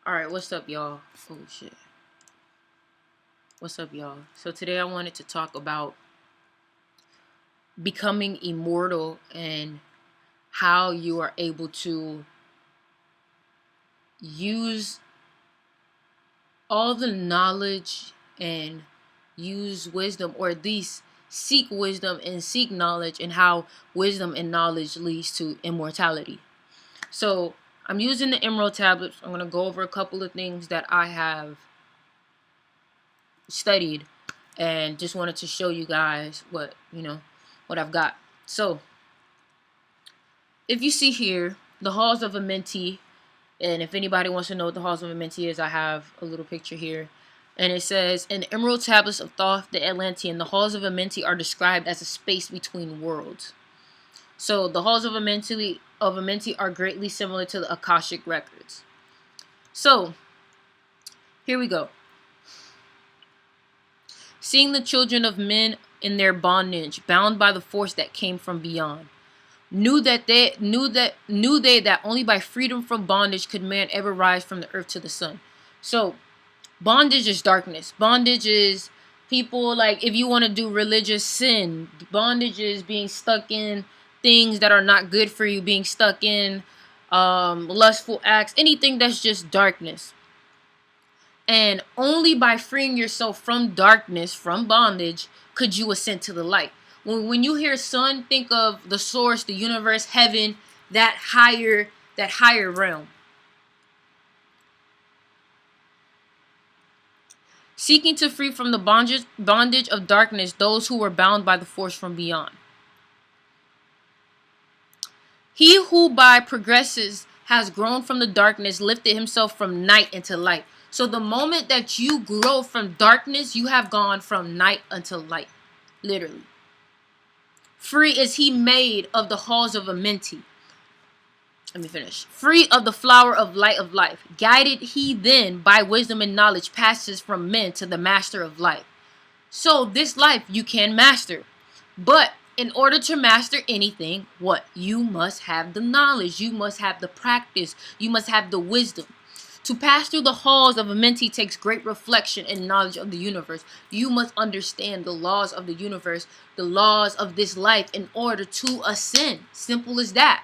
Alright, what's up, y'all? Oh, shit. What's up, y'all? So, today I wanted to talk about becoming immortal and how you are able to use all the knowledge and use wisdom, or at least seek wisdom and seek knowledge, and how wisdom and knowledge leads to immortality. So, I'm using the Emerald tablets. I'm going to go over a couple of things that I have studied and just wanted to show you guys what I've got. So if you see here the halls of Amenti, and if anybody wants to know what the halls of Amenti is, I have a little picture here, and it says, in the Emerald Tablets of Thoth the Atlantean, the halls of Amenti are described as a space between worlds. So the halls of Amenti are greatly similar to the Akashic records. So here we go. Seeing the children of men in their bondage, bound by the force that came from beyond, knew they that only by freedom from bondage could man ever rise from the earth to the sun. So bondage is darkness. Bondage is people, like, if you want to do religious sin, bondage is being stuck in things that are not good for you, being stuck in lustful acts, anything that's just darkness. And only by freeing yourself from darkness, from bondage, could you ascend to the light. When you hear sun, think of the source, the universe, heaven, that higher realm. Seeking to free from the bondage of darkness those who were bound by the force from beyond. He who by progresses has grown from the darkness lifted himself from night into light. So the moment that you grow from darkness, you have gone from night unto light. Literally. Free is he made of the halls of Amenti. Let me finish. Free of the flower of light of life. Guided he then by wisdom and knowledge passes from men to the master of life. So this life you can master. But in order to master anything, what? You must have the knowledge. You must have the practice. You must have the wisdom. To pass through the halls of Amenti takes great reflection and knowledge of the universe. You must understand the laws of the universe, the laws of this life, in order to ascend. Simple as that.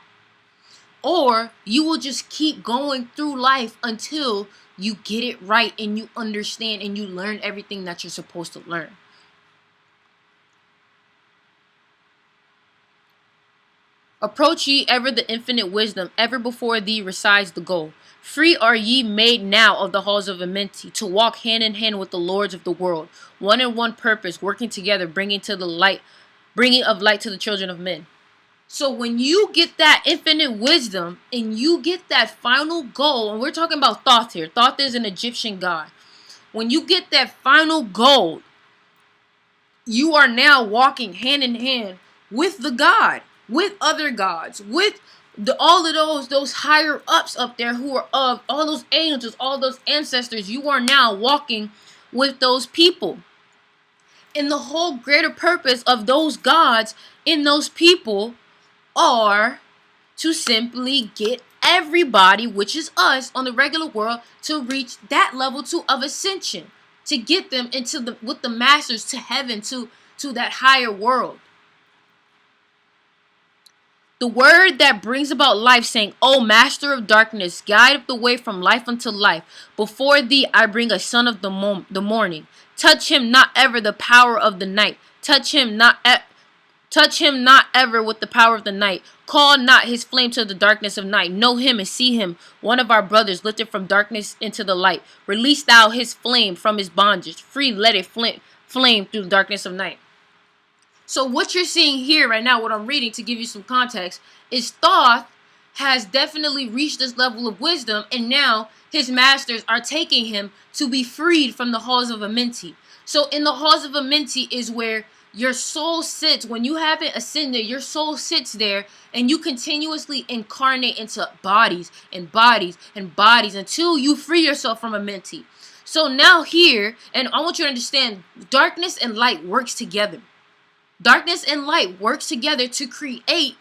Or you will just keep going through life until you get it right and you understand and you learn everything that you're supposed to learn. Approach ye ever the infinite wisdom, ever before thee resides the goal. Free are ye made now of the halls of Amenti, to walk hand in hand with the lords of the world, one in one purpose, working together, bringing of light to the children of men. So when you get that infinite wisdom and you get that final goal, and we're talking about Thoth here. Thoth is an Egyptian god. When you get that final goal, you are now walking hand in hand with the God, with other gods, with all of those higher ups up there who are of all those angels, all those ancestors. You are now walking with those people. And the whole greater purpose of those gods in those people are to simply get everybody, which is us on the regular world, to reach that level of ascension, to get them into with the masters to heaven, to that higher world. The word that brings about life, saying, O master of darkness, guide of the way from life unto life. Before thee I bring a son of the morning. Touch him not ever the power of the night. Touch him not ever with the power of the night. Call not his flame to the darkness of night. Know him and see him, one of our brothers, lifted from darkness into the light. Release thou his flame from his bondage. Free let it flame through the darkness of night. So what you're seeing here right now, what I'm reading to give you some context, is Thoth has definitely reached this level of wisdom, and now his masters are taking him to be freed from the halls of Amenti. So in the halls of Amenti is where your soul sits. When you haven't ascended, your soul sits there, and you continuously incarnate into bodies and bodies and bodies until you free yourself from Amenti. So now here, and I want you to understand, darkness and light works together. Darkness and light works together to create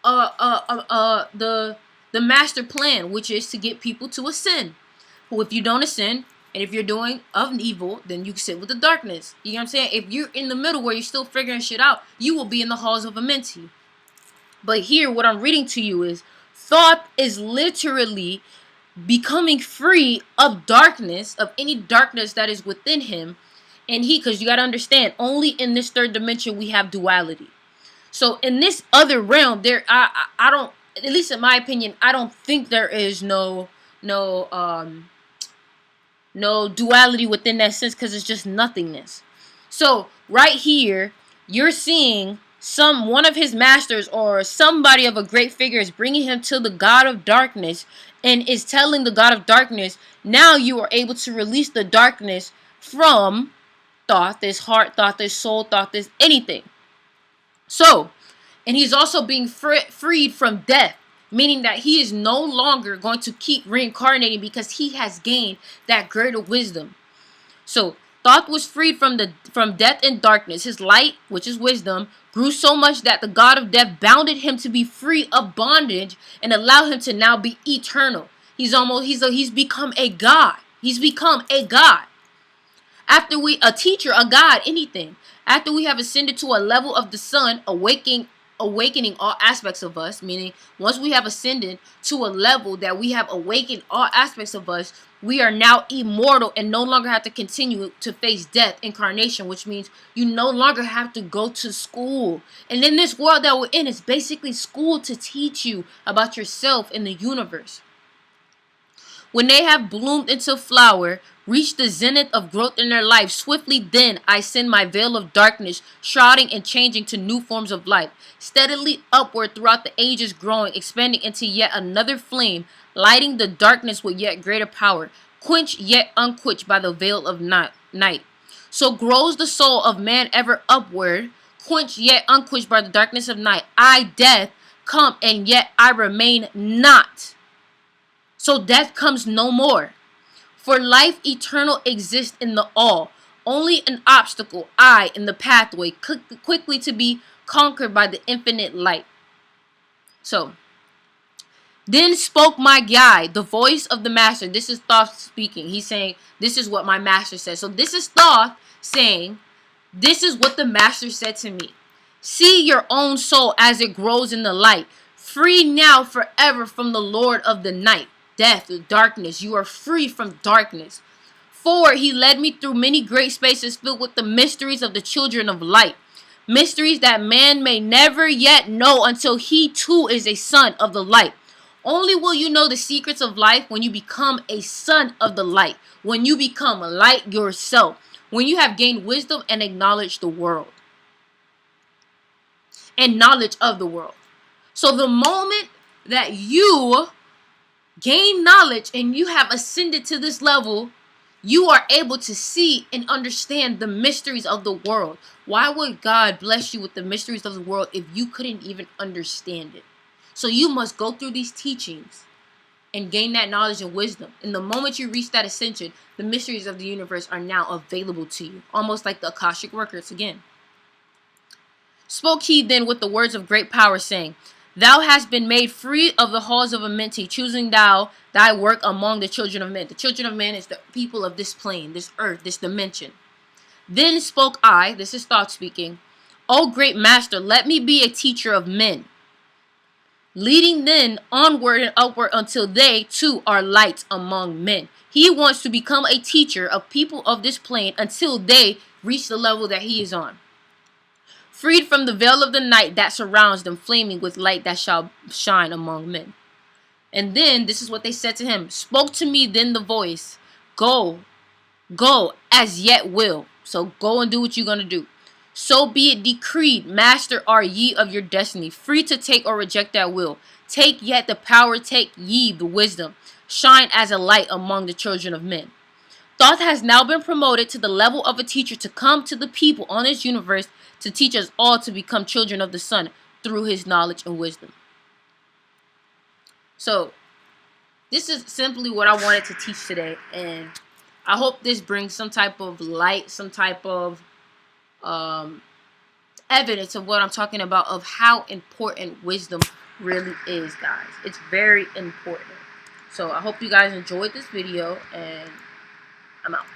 the master plan, which is to get people to ascend. Who, if you don't ascend, and if you're doing of evil, then you sit with the darkness. You know what I'm saying? If you're in the middle where you're still figuring shit out, you will be in the halls of Amenti. But here, what I'm reading to you is, Thoth is literally becoming free of darkness, of any darkness that is within him. And because you got to understand, only in this third dimension we have duality. So in this other realm, I don't, at least in my opinion, I don't think there is no duality within that sense, because it's just nothingness. So right here, you're seeing one of his masters or somebody of a great figure is bringing him to the God of darkness and is telling the God of darkness, now you are able to release the darkness from Thoth, this heart, Thoth, this soul, Thoth, this anything. So, and he's also being freed from death, meaning that he is no longer going to keep reincarnating because he has gained that greater wisdom. So Thoth was freed from death and darkness. His light, which is wisdom, grew so much that the god of death bounded him to be free of bondage and allow him to now be eternal. He's become a god. He's become a god. After a teacher, a god, anything. After we have ascended to a level of the sun, awakening all aspects of us, meaning once we have ascended to a level that we have awakened all aspects of us, we are now immortal and no longer have to continue to face death, incarnation, which means you no longer have to go to school. And in this world that we're in, it's basically school to teach you about yourself and the universe. When they have bloomed into flower, reach the zenith of growth in their life, swiftly then I send my veil of darkness, shrouding and changing to new forms of life, steadily upward throughout the ages growing, expanding into yet another flame, lighting the darkness with yet greater power, quenched yet unquenched by the veil of night. So grows the soul of man ever upward, quenched yet unquenched by the darkness of night. I, death, come and yet I remain not. So death comes no more. For life eternal exists in the all. Only an obstacle, I, in the pathway, quickly to be conquered by the infinite light. So, then spoke my guide, the voice of the master. This is Thoth speaking. He's saying, this is what my master says. So this is Thoth saying, this is what the master said to me. See your own soul as it grows in the light. Free now forever from the Lord of the night. Death, darkness. You are free from darkness. For he led me through many great spaces filled with the mysteries of the children of light. Mysteries that man may never yet know until he too is a son of the light. Only will you know the secrets of life when you become a son of the light. When you become light yourself. When you have gained wisdom and acknowledged the world. And knowledge of the world. So the moment that you gain knowledge and you have ascended to this level, you are able to see and understand the mysteries of the world. Why would God bless you with the mysteries of the world if you couldn't even understand it? So you must go through these teachings and gain that knowledge and wisdom. And the moment you reach that ascension, the mysteries of the universe are now available to you. Almost like the Akashic records again. Spoke he then with the words of great power, saying, Thou hast been made free of the halls of Amenti, choosing thou thy work among the children of men. The children of men is the people of this plane, this earth, this dimension. Then spoke I, this is Thoth speaking, O great master, let me be a teacher of men. Leading then onward and upward until they too are lights among men. He wants to become a teacher of people of this plane until they reach the level that he is on. Freed from the veil of the night that surrounds them, flaming with light that shall shine among men. And then, this is what they said to him. Spoke to me then the voice, Go, as yet will. So go and do what you're going to do. So be it decreed, master are ye of your destiny, free to take or reject that will. Take yet the power, take ye the wisdom. Shine as a light among the children of men. Thoth has now been promoted to the level of a teacher to come to the people on this universe to teach us all to become children of the sun through his knowledge and wisdom. So, this is simply what I wanted to teach today, and I hope this brings some type of light, some type of evidence of what I'm talking about, of how important wisdom really is, guys. It's very important. So I hope you guys enjoyed this video, and I'm out.